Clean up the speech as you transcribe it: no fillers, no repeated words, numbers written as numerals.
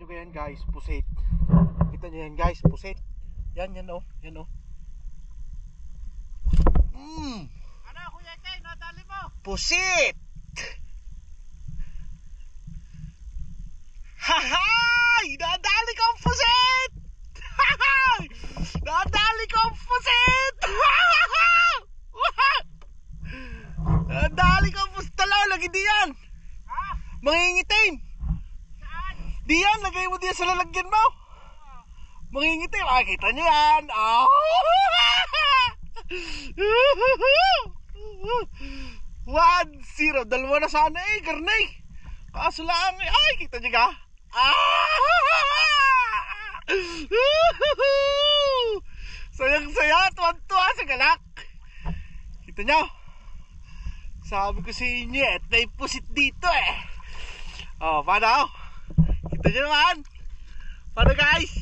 nyo yan guys, pusit. Kita nyo yan guys, pusit. Yan oh, yan oh. Ano Kuya Kay, nadali mo? Pusit! Hahay! Nadali ko ang pusit! Hahay! Nadali ko ang pusit! Nadali ko ang pusit. Talaw, lagi diyan. Ha? Mangingitim. Saan? Diyan, lagay mo diyan sa lalagyan mo. Mangingitim. Kita nyo yan. Oh! 1-0. Dalawa na sana eh, karnay. Kaso lang eh. Ay, kita nyo ka? Sayang-saya. Tuwan-tuwa sa galak. Kita nyo? Sabi ko sa inyo eh, may pusit dito eh. Oh, paano? Kita nyo naman? Paano guys?